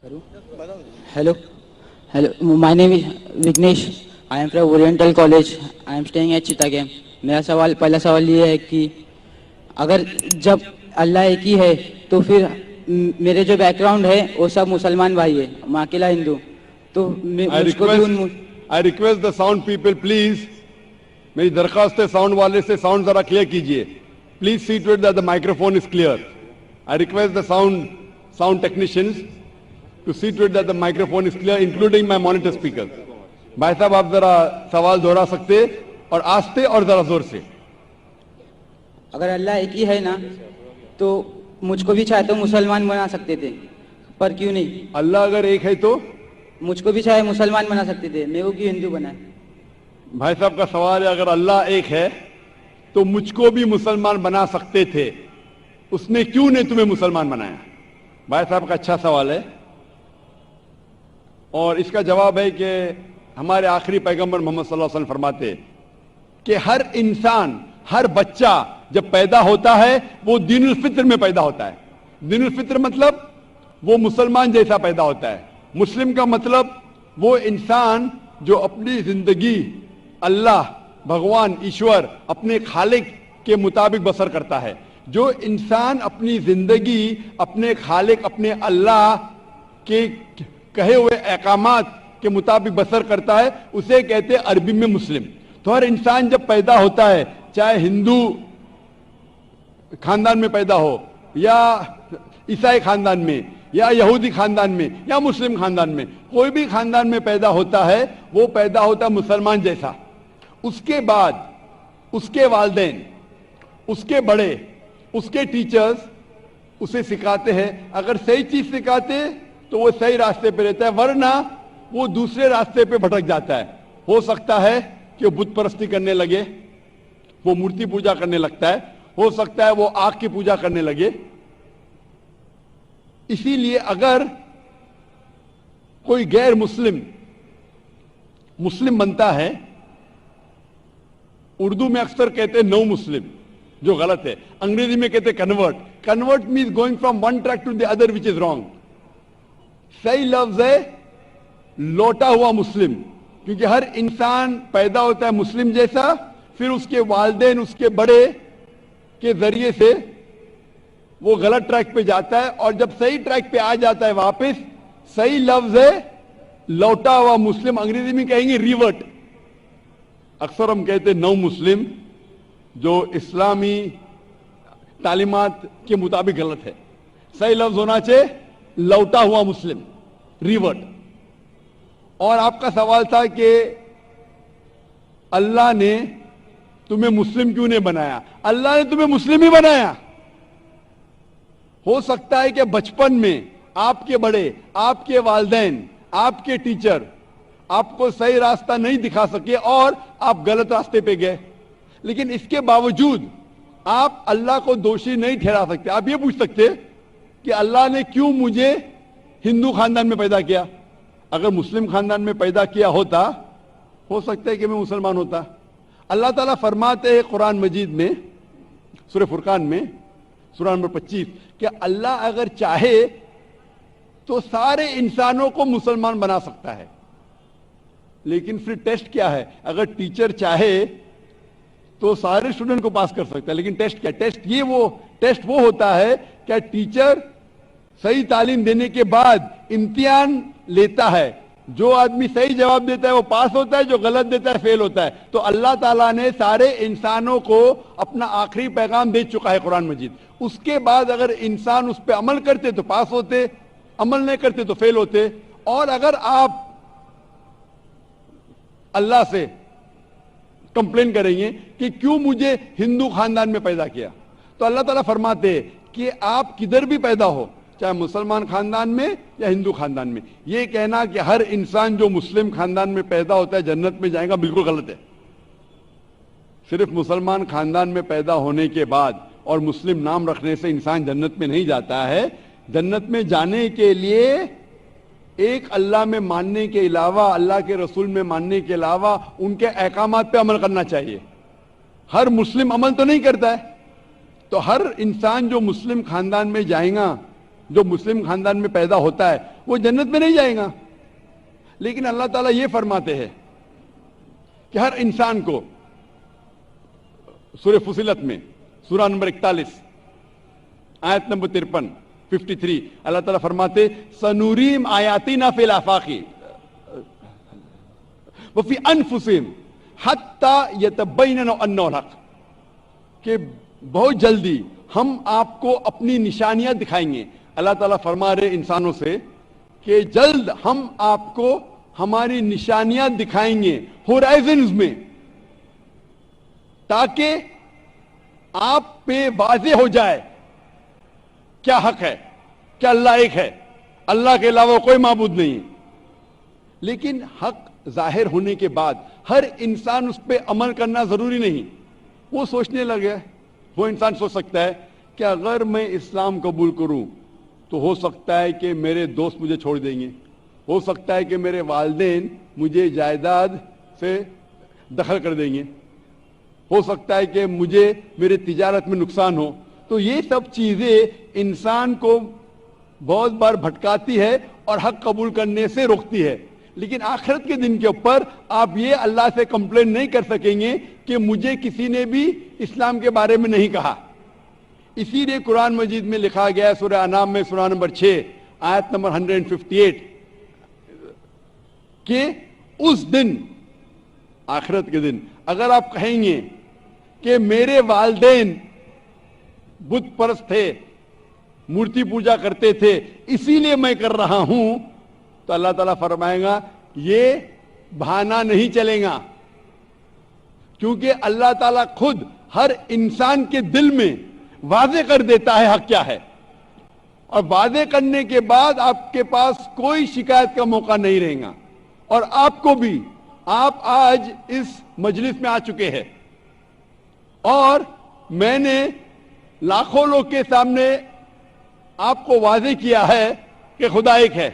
Hello. Hello. My name is Vignesh. I am from Oriental College. I am staying at Chittagam. मेरा पहला सवाल ये है कि अगर जब अल्लाह एक ही है तो फिर मेरे जो बैकग्राउंड है वो सब मुसलमान भाई है, मैं अकेला हिंदू, तो मुझको भी I request the sound people, please. मेरी दरखास्त है साउंड वाले से साउंड जरा क्लियर कीजिए. Please see to it that the microphone is clear. I request the sound technicians to see to it that the microphone is clear, including my monitor speaker. भाई साहब आप जरा सवाल दोहरा सकते और आस्ते और जरा जोर से. अगर अल्लाह एक ही है ना तो मुझको भी चाहे तो मुसलमान बना सकते थे, पर क्यों नहीं? अल्लाह अगर एक है तो मुझको भी चाहे मुसलमान बना सकते थे, मेरे को क्यों हिंदू बनाए? भाई साहब का सवाल है, अगर अल्लाह एक है तो मुझको भी मुसलमान बना सकते थे, उसने क्यों नहीं तुम्हें मुसलमान बनाया? भाई साहब का अच्छा सवाल है और इसका जवाब है कि हमारे आखिरी पैगंबर मोहम्मद सल्लल्लाहु अलैहि वसल्लम फरमाते कि हर इंसान, हर बच्चा जब पैदा होता है वो दीनुल फित्र में पैदा होता है. दीनुल फित्र मतलब वो मुसलमान जैसा पैदा होता है. मुस्लिम का मतलब वो इंसान जो अपनी जिंदगी अल्लाह, भगवान, ईश्वर, अपने खालिक के मुताबिक बसर करता है. जो इंसान अपनी जिंदगी अपने खालिक, अपने अल्लाह के कहे हुए अहकामात के मुताबिक बसर करता है, उसे कहते हैं अरबी में मुस्लिम. तो हर इंसान जब पैदा होता है, चाहे हिंदू खानदान में पैदा हो या ईसाई खानदान में या यहूदी खानदान में या मुस्लिम खानदान में, कोई भी खानदान में पैदा होता है, वो पैदा होता है मुसलमान जैसा. उसके बाद उसके वालिदैन, उसके बड़े, उसके टीचर्स उसे सिखाते हैं. अगर सही चीज सिखाते तो वो सही रास्ते पे रहता है, वरना वो दूसरे रास्ते पे भटक जाता है. हो सकता है कि वो बुत परस्ती करने लगे, वो मूर्ति पूजा करने लगता है, हो सकता है वो आग की पूजा करने लगे. इसीलिए अगर कोई गैर मुस्लिम बनता है, उर्दू में अक्सर कहते हैं नो मुस्लिम, जो गलत है. अंग्रेजी में कहते हैं convert. Convert means going from one track to the other which is wrong. सही लफ्ज है लौटा हुआ मुस्लिम, क्योंकि हर इंसान पैदा होता है मुस्लिम जैसा, फिर उसके वालिदैन, उसके बड़े के जरिए से वो गलत ट्रैक पे जाता है, और जब सही ट्रैक पे आ जाता है वापस, सही लफ्ज है लौटा हुआ मुस्लिम. अंग्रेजी में कहेंगे रिवर्ट. अक्सर हम कहते हैं नौ मुस्लिम, जो इस्लामी तालीमात के मुताबिक गलत है. सही लफ्ज होना चाहिए लौटा हुआ मुस्लिम, रिवर्ट. और आपका सवाल था कि अल्लाह ने तुम्हें मुस्लिम क्यों नहीं बनाया? अल्लाह ने तुम्हें मुस्लिम ही बनाया. हो सकता है कि बचपन में आपके बड़े, आपके वालिदैन, आपके टीचर आपको सही रास्ता नहीं दिखा सके और आप गलत रास्ते पे गए, लेकिन इसके बावजूद आप अल्लाह को दोषी नहीं ठहरा सकते. आप ये पूछ सकते कि अल्लाह ने क्यों मुझे हिंदू खानदान में पैदा किया? अगर मुस्लिम खानदान में पैदा किया होता, हो सकता है कि मैं मुसलमान होता. अल्लाह ताला फरमाते हैं कुरान मजीद में, सूरह फुरकान में, सूरह नंबर 25, कि अल्लाह अगर चाहे तो सारे इंसानों को मुसलमान बना सकता है. लेकिन फिर टेस्ट क्या है? अगर टीचर चाहे तो सारे स्टूडेंट को पास कर सकता है, लेकिन टेस्ट क्या? टेस्ट वो होता है क्या टीचर सही तालीम देने के बाद इम्तिहान लेता है. जो आदमी सही जवाब देता है वो पास होता है, जो गलत देता है फेल होता है. तो अल्लाह ताला ने सारे इंसानों को अपना आखिरी पैगाम दे चुका है कुरान मजीद. उसके बाद अगर इंसान उस पर अमल करते तो पास होते, अमल नहीं करते तो फेल होते. और अगर आप अल्लाह से कंप्लेन करेंगे कि क्यों मुझे हिंदू खानदान में पैदा किया, तो अल्लाह ताला फरमाते कि आप किधर भी पैदा हो, चाहे मुसलमान खानदान में या हिंदू खानदान में, ये कहना कि हर इंसान जो मुस्लिम खानदान में पैदा होता है जन्नत में जाएगा, बिल्कुल गलत है. सिर्फ मुसलमान खानदान में पैदा होने के बाद और मुस्लिम नाम रखने से इंसान जन्नत में नहीं जाता है. जन्नत में जाने के लिए एक अल्लाह में मानने के अलावा, अल्लाह के रसूल में मानने के अलावा उनके अहकामात पे अमल करना चाहिए. हर मुस्लिम अमल तो नहीं करता है, तो हर इंसान जो मुस्लिम खानदान में जाएगा جو مسلم خاندان میں پیدا ہوتا ہے وہ جنت میں نہیں جائے گا. لیکن اللہ تعالیٰ یہ فرماتے ہیں کہ ہر انسان کو سورہ فصلت میں سورہ نمبر 41 آیت نمبر 53 اللہ تعالیٰ فرماتے سنوریم آیاتنا فی الآفاق وفی انفسہم حتی یتبین انہ الحق، کہ بہت جلدی ہم آپ کو اپنی نشانیاں دکھائیں گے. اللہ تعالیٰ فرما رہے انسانوں سے کہ جلد ہم آپ کو ہماری نشانیاں دکھائیں گے ہورائزنز میں، تاکہ آپ پہ واضح ہو جائے کیا حق ہے، کیا اللہ ایک ہے، اللہ کے علاوہ کوئی معبود نہیں. لیکن حق ظاہر ہونے کے بعد ہر انسان اس پہ عمل کرنا ضروری نہیں. وہ سوچنے لگے، وہ انسان سوچ سکتا ہے کہ اگر میں اسلام قبول کروں تو ہو سکتا ہے کہ میرے دوست مجھے چھوڑ دیں گے، ہو سکتا ہے کہ میرے والدین مجھے جائیداد سے دخل کر دیں گے، ہو سکتا ہے کہ مجھے میرے تجارت میں نقصان ہو. تو یہ سب چیزیں انسان کو بہت بار بھٹکاتی ہے اور حق قبول کرنے سے روکتی ہے. لیکن آخرت کے دن کے اوپر آپ یہ اللہ سے کمپلین نہیں کر سکیں گے کہ مجھے کسی نے بھی اسلام کے بارے میں نہیں کہا. اسی لیے قرآن مجید میں لکھا گیا ہے سورہ انعام میں سورہ نمبر 6 آیت نمبر 158 کہ اس دن، آخرت کے دن، اگر آپ کہیں گے کہ میرے والدین بت پرست تھے، مورتی پوجا کرتے تھے، اسی لیے میں کر رہا ہوں، تو اللہ تعالیٰ فرمائے گا یہ بہانہ نہیں چلے گا، کیونکہ اللہ تعالیٰ خود ہر انسان کے دل میں واضح کر دیتا ہے حق کیا ہے، اور واضح کرنے کے بعد آپ کے پاس کوئی شکایت کا موقع نہیں رہے گا. اور آپ کو بھی، آپ آج اس مجلس میں آ چکے ہیں اور میں نے لاکھوں لوگ کے سامنے آپ کو واضح کیا ہے کہ خدا ایک ہے،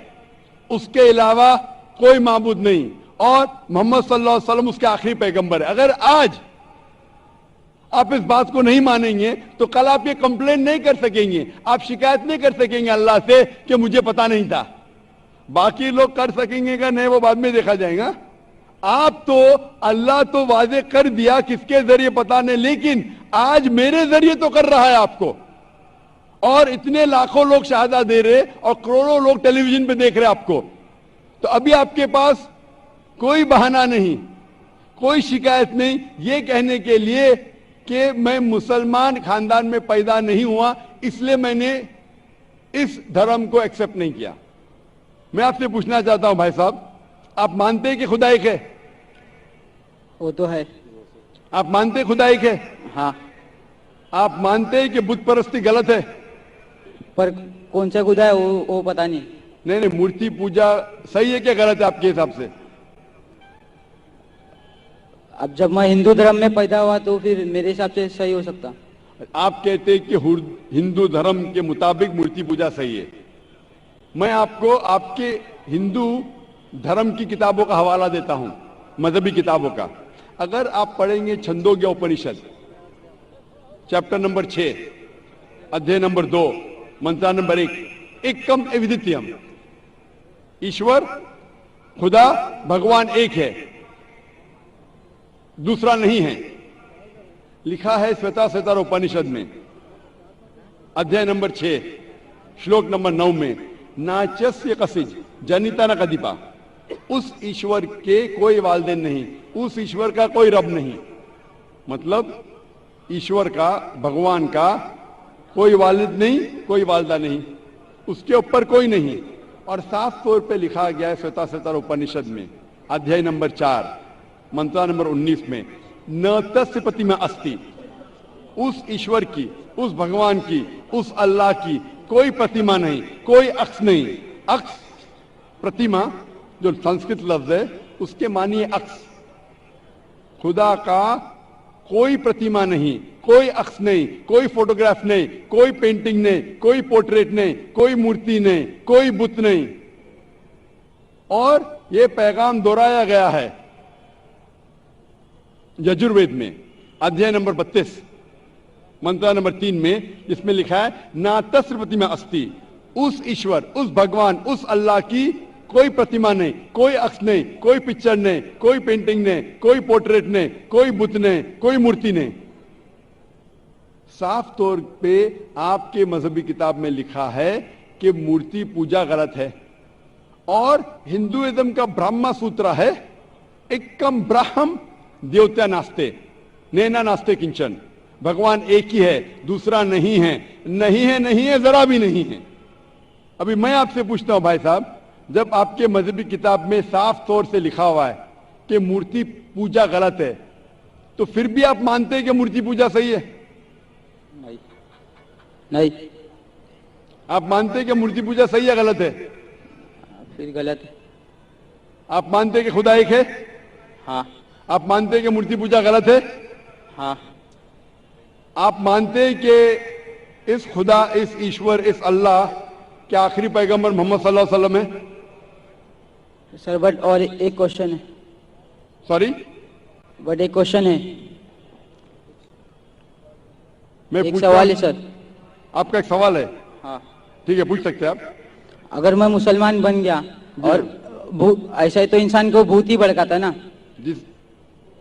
اس کے علاوہ کوئی معبود نہیں، اور محمد صلی اللہ علیہ وسلم اس کے آخری پیغمبر ہے. اگر آج آپ اس بات کو نہیں مانیں گے تو کل آپ یہ کمپلین نہیں کر سکیں گے، آپ شکایت نہیں کر سکیں گے اللہ سے کہ مجھے پتا نہیں تھا. باقی لوگ کر سکیں گے کہ نہیں، وہ بعد میں دیکھا جائے گا. آپ تو اللہ تو واضح کر دیا کس کے ذریعے پتا نہیں، لیکن آج میرے ذریعے تو کر رہا ہے آپ کو، اور اتنے لاکھوں لوگ شہادہ دے رہے اور کروڑوں لوگ ٹیلی ویژن پہ دیکھ رہے آپ کو. تو ابھی آپ کے پاس کوئی بہانہ نہیں، کوئی شکایت نہیں یہ کہنے کے لیے کہ میں مسلمان خاندان میں پیدا نہیں ہوا اس لیے میں نے اس دھرم کو ایکسپٹ نہیں کیا. میں آپ سے پوچھنا چاہتا ہوں بھائی صاحب، آپ مانتے ہیں کہ خدا ایک ہے؟ وہ تو ہے. آپ مانتے ہیں خدا ایک ہے؟ ہاں. آپ مانتے ہیں کہ بت پرستی غلط ہے؟ پر کون سا خدا ہے وہ پتا نہیں. نہیں، مورتی پوجا صحیح ہے کیا غلط ہے آپ کے حساب سے؟ اب جب میں ہندو دھرم میں پیدا ہوا تو پھر میرے حساب سے صحیح ہو سکتا. آپ کہتے ہیں کہ ہندو دھرم کے مطابق مورتی پوجا صحیح ہے. میں آپ کو آپ کے ہندو دھرم کی کتابوں کا حوالہ دیتا ہوں، مذہبی کتابوں کا. اگر آپ پڑھیں گے چھندوگیا اپنشد چیپٹر نمبر 6 ادھیے نمبر 2 منترا نمبر 1، ایکم ایودتیم، ایشور خدا بھگوان ایک ہے، دوسرا نہیں ہے. لکھا ہے سویتا سیتار اپنشد میں ادھیے نمبر 6 شلوک نمبر 9 میں، ناچسیہ کسج جنیتا نہ کدیپا، اس ایشور کے کوئی والدین نہیں، اس ایشور کا کوئی رب نہیں. مطلب ایشور کا، بھگوان کا کوئی والد نہیں، کوئی والدہ نہیں، اس کے اوپر کوئی نہیں. اور صاف طور پہ لکھا گیا ہے سویتا سیتار اپنشد میں ادھیائے نمبر 4 منترا نمبر 19 میں، نہ تسیہ پرتیما استی، اس ایشور کی، اس بھگوان کی، اس اللہ کی کوئی پرتیما نہیں، کوئی عکس نہیں. عکس، پرتیما جو سنسکرت لفظ ہے اس کے معنی ہے عکس. خدا کا کوئی پرتیما نہیں، کوئی عکس نہیں، کوئی فوٹوگراف نہیں، کوئی پینٹنگ نہیں، کوئی پورٹریٹ نہیں، کوئی مورتی نہیں، کوئی بت نہیں. اور یہ پیغام دہرایا گیا ہے یجروید میں ادھیائے نمبر 32 منترا نمبر 3 میں، جس میں لکھا ہے نا تسیہ پرتیما استی، उस ईश्वर, उस भगवान, उस अल्लाह की कोई प्रतिमा नहीं, कोई अक्स नहीं, कोई पिक्चर नहीं, कोई पेंटिंग नहीं, कोई पोर्ट्रेट नहीं, कोई बुत नहीं, कोई मूर्ति नहीं। साफ तौर पे आपके मजहबी किताब में लिखा है कि मूर्ति पूजा गलत है। और हिंदुइज्म का ब्रह्मा सूत्र है, एकम ब्रह्म देवता नास्ते नैना नास्ते किंचन, भगवान एक ही है, दूसरा नहीं है, नहीं है, नहीं है, जरा भी नहीं है। अभी मैं आपसे पूछता हूं भाई साहब, जब आपके मजहबी किताब में साफ तौर से लिखा हुआ है कि मूर्ति पूजा गलत है, तो फिर भी आप मानते हैं कि मूर्ति पूजा सही है? नहीं, नहीं, आप मानते हैं कि मूर्ति पूजा सही है गलत है? फिर गलत है। आप मानते हैं कि खुदा एक है? हाँ। आप मानते हैं कि मूर्ति पूजा गलत है? हाँ। आप मानते हैं कि इस खुदा, इस ईश्वर, इस अल्लाह के आखिरी पैगंबर मोहम्मद सल्लल्लाहु अलैहि वसल्लम है? सर बट और एक क्वेश्चन है। सॉरी, बट एक क्वेश्चन है, मैं एक पूछता सवाल हूं। है सर। आपका एक सवाल है? हाँ। ठीक है, पूछ सकते हैं आप। अगर मैं मुसलमान बन गया और ऐसा ही तो इंसान को भूत ही भड़काता ना। जिस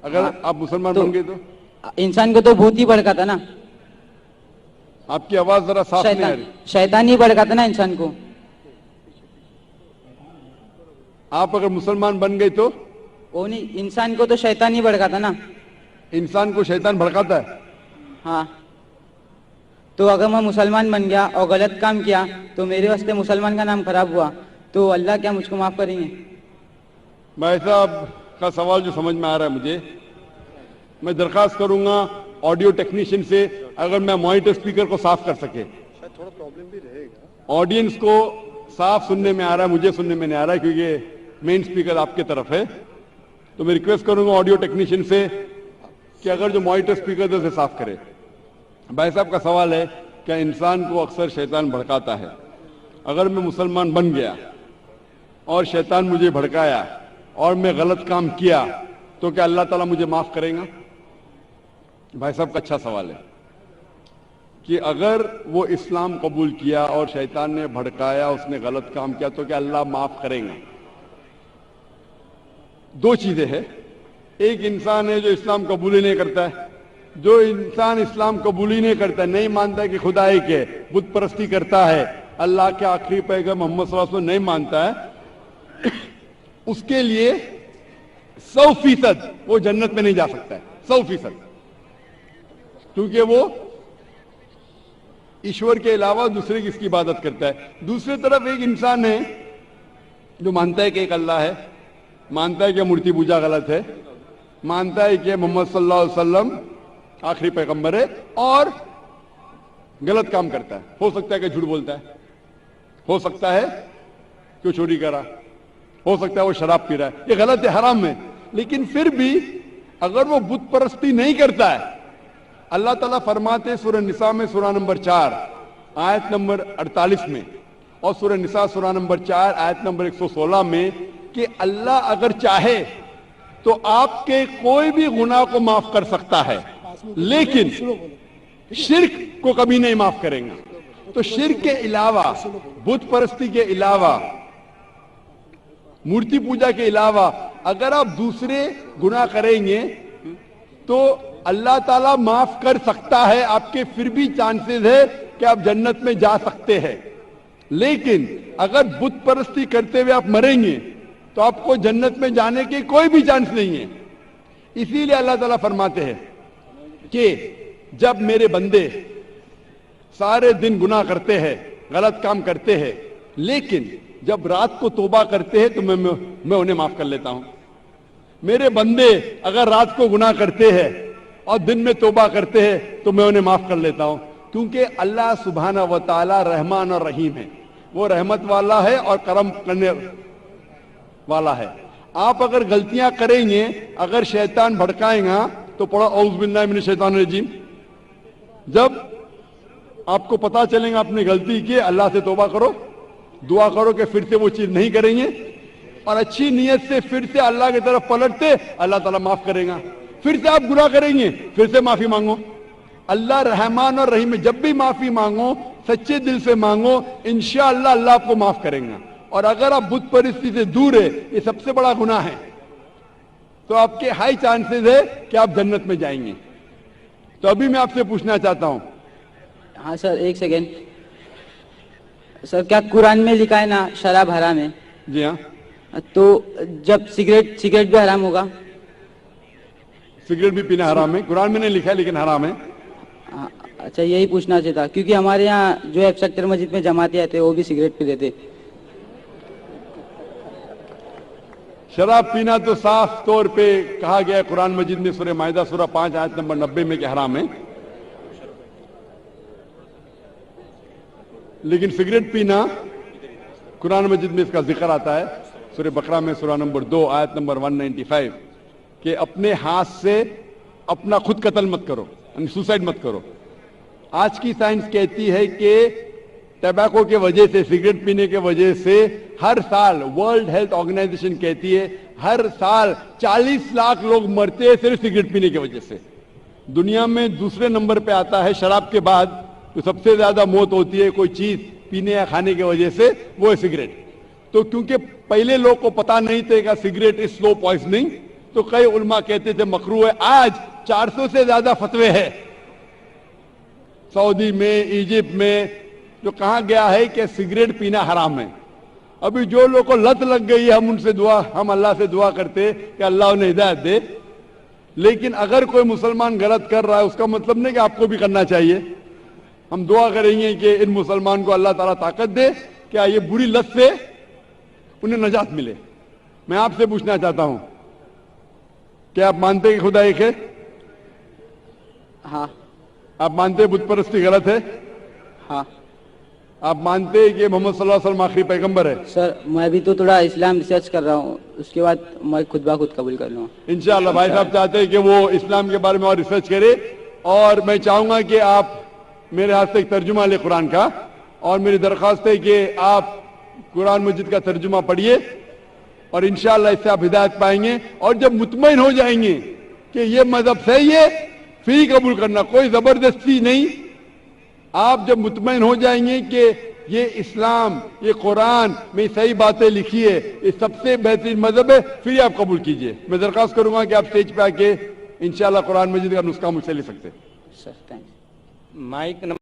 अगर हाँ, आप मुसलमान तो बन गए तो इंसान को तो भूत ही भड़काता ना। आपकी आवाज जरा साफ नहीं आ रही। शैतान ही भड़काता ना इंसान को। आप अगर मुसलमान बन गए तो वो नहीं, इंसान को तो शैतान ही भड़काता ना। इंसान को शैतान भड़काता है। हाँ, तो अगर मैं मुसलमान बन गया और गलत काम किया तो मेरे वास्ते मुसलमान का नाम खराब हुआ, तो अल्लाह क्या मुझको माफ करेंगे? भाई साहब का सवाल जो समझ में आ रहा है मुझे, मैं दरखास्त करूंगा ऑडियो टेक्नीशियन से, अगर मैं मॉनिटर स्पीकर को साफ कर सके। थोड़ा प्रॉब्लम भी रहेगा। ऑडियंस को साफ सुनने में आ रहा है, मुझे सुनने में नहीं आ रहा है क्योंकि मेन स्पीकर आपके तरफ है। तो मैं रिक्वेस्ट करूंगा ऑडियो टेक्नीशियन से कि अगर जो मॉनिटर स्पीकर है उसे साफ करे। भाई साहब का सवाल है, क्या इंसान को अक्सर शैतान भड़काता है? अगर मैं मुसलमान बन गया और शैतान मुझे भड़काया और मैं गलत काम किया तो क्या अल्लाह ताला मुझे माफ करेगा? भाई साहब का अच्छा सवाल है कि अगर वो इस्लाम कबूल किया और शैतान ने भड़काया, उसने गलत काम किया, तो क्या अल्लाह माफ करेगा? दो चीजें हैं। एक इंसान है जो इस्लाम कबूल ही नहीं करता है। जो इंसान इस्लाम कबूल ही नहीं करता है, नहीं मानता है कि खुदा एक है, बुत परस्ती करता है, अल्लाह के आखिरी पैगंबर मोहम्मद सल्लल्लाहु अलैहि वसल्लम नहीं मानता है, उसके लिए 100% वो जन्नत में नहीं जा सकता है। 100%, क्योंकि वो ईश्वर के अलावा दूसरे की इसकी इबादत करता है। दूसरी तरफ एक इंसान है जो मानता है कि एक अल्लाह है, मानता है कि मूर्ति पूजा गलत है, मानता है कि मोहम्मद सल्लल्लाहु अलैहि वसल्लम आखिरी पैगंबर है, और गलत काम करता है। हो सकता है कि झूठ बोलता है, हो सकता है कि चोरी करा, हो सकता है वो शराब पी रहा है, ये गलत है, हराम है। लेकिन फिर भी अगर वो बुत परस्ती नहीं करता है, अल्लाह ताला फरमाते सूरह निसा में सूरह नंबर 4 आयत नंबर 48 में, और सूरह निसा सूरह नंबर 4 आयत नंबर 116 में कि अल्लाह अगर चाहे तो आपके कोई भी गुनाह को माफ कर सकता है, लेकिन शिर्क को कभी नहीं माफ करेंगे। तो शिर्क के अलावा, बुत परस्ती के अलावा, मूर्ति पूजा के अलावा अगर आप दूसरे गुनाह करेंगे तो अल्लाह ताला माफ कर सकता है। आपके फिर भी चांसेस है कि आप जन्नत में जा सकते हैं। लेकिन अगर बुत परस्ती करते हुए आप मरेंगे तो आपको जन्नत में जाने के कोई भी चांस नहीं है। इसीलिए अल्लाह ताला फरमाते हैं कि जब मेरे बंदे सारे दिन गुनाह करते हैं, गलत काम करते हैं, लेकिन जब रात को तौबा करते हैं तो मैं उन्हें माफ कर लेता हूं। मेरे बंदे अगर रात को गुनाह करते हैं और दिन में तौबा करते हैं तो मैं उन्हें माफ कर लेता हूं, क्योंकि अल्लाह सुब्हाना व तआला रहमान और रहीम है। वो रहमत वाला है और करम करने वाला है। आप अगर गलतियां करेंगे, अगर शैतान भड़काएगा तो पढ़ो औज़ु बिल्लाहि मिनश शैतानिर रजीम। जब आपको पता चलेगा आपने गलती की, अल्लाह से तौबा करो, दुआ करो कि फिर से वो चीज नहीं करेंगे, और अच्छी नीयत से फिर से अल्लाह की तरफ पलटते, अल्लाह ताला माफ करेगा। फिर से आप गुनाह करेंगे, फिर से माफी मांगो। अल्लाह रहमान और रहीम है। जब भी माफी मांगो सच्चे दिल से मांगो, इंशाअल्लाह अल्लाह आपको माफ करेगा। और अगर आप बुत परिस्थिति से दूर है, ये सबसे बड़ा गुनाह है, तो आपके हाई चांसेस है कि आप जन्नत में जाएंगे। तो अभी मैं आपसे पूछना चाहता हूं, हाँ सर, एक सेकेंड सर, क्या कुरान में लिखा है ना शराब हराम है, जी हाँ, तो जब सिगरेट भी हराम होगा? सिगरेट भी पीना हराम है, कुरान में नहीं लिखा है लेकिन हराम है। हाँ, अच्छा, यही पूछना चाहिए था, क्योंकि हमारे यहाँ जो है सेक्टर मस्जिद में जमाती आते वो भी सिगरेट पी लेते। शराब पीना तो साफ तौर पे कहा गया है कुरान मजीद में, सूरह माइदा सूरह 5 आयत नंबर 90 में कि हराम है। लेकिन सिगरेट पीना कुरान मजीद में इसका जिक्र आता है, सूरह बकरा में सूरह नंबर 2 आयत नंबर 195 कि अपने हाथ से अपना खुद कत्ल मत करो, यानी सुसाइड मत करो। आज की साइंस कहती है कि टबैको के वजह से, सिगरेट पीने के वजह से हर साल वर्ल्ड हेल्थ ऑर्गेनाइजेशन कहती है हर साल 40 लाख लोग मरते हैं सिर्फ सिगरेट पीने की वजह से। दुनिया में दूसरे नंबर पे आता है शराब के बाद, तो सबसे ज्यादा मौत होती है कोई चीज पीने या खाने की वजह से, वो है सिगरेट। तो क्योंकि पहले लोग को पता नहीं थे कि सिगरेट इज स्लो पॉइजनिंग, तो कई उलमा कहते थे मकरू है। आज 400 से ज्यादा फतवे हैं सऊदी में, इजिप्ट में, जो कहा गया है कि सिगरेट पीना हराम है। अभी जो लोगों को लत लग गई है, हम अल्लाह से दुआ करते कि अल्लाह उन्हें हिदायत दे। लेकिन अगर कोई मुसलमान गलत कर रहा है, उसका मतलब नहीं कि आपको भी करना चाहिए। हम दुआ करेंगे कि इन मुसलमान को अल्लाह ताला ताकत दे, क्या ये बुरी लत से उन्हें नजात मिले। मैं आपसे पूछना चाहता हूं, क्या आप मानते हैं कि खुदा एक है? हाँ। आप मानते हैं बुत परस्ती गलत है? हाँ। आप मानते हैं कि मोहम्मद सल्लल्लाहु अलैहि वसल्लम आखिरी पैगंबर है? सर, मैं भी तो थोड़ा इस्लाम रिसर्च कर रहा हूँ, उसके बाद मैं खुद ब खुद कबूल कर लूँगा इंशाअल्लाह। भाई साहब चाहते हैं कि वो इस्लाम के बारे में और रिसर्च करे, और मैं चाहूंगा कि आप मेरे हाथ से एक तर्जुमा ले कुरान का, और मेरी दरख्वास्त है कि आप कुरान मजीद का तर्जुमा पढ़िए, और इंशाअल्लाह इससे आप हिदायत पाएंगे। और जब मुतमईन हो जाएंगे कि ये मजहब सही है, फिर ही कबूल करना, कोई जबरदस्ती नहीं। आप जब मुतमईन हो जाएंगे कि ये इस्लाम, ये कुरान में सही बातें लिखी है, ये सबसे बेहतरीन मजहब है, फिर आप कबूल कीजिए। मैं दरख्वास्त करूंगा कि आप स्टेज पे आके इंशाअल्लाह कुरान मजीद का नुस्खा मुझसे ले सकते हैं। Sir, thanks. माइक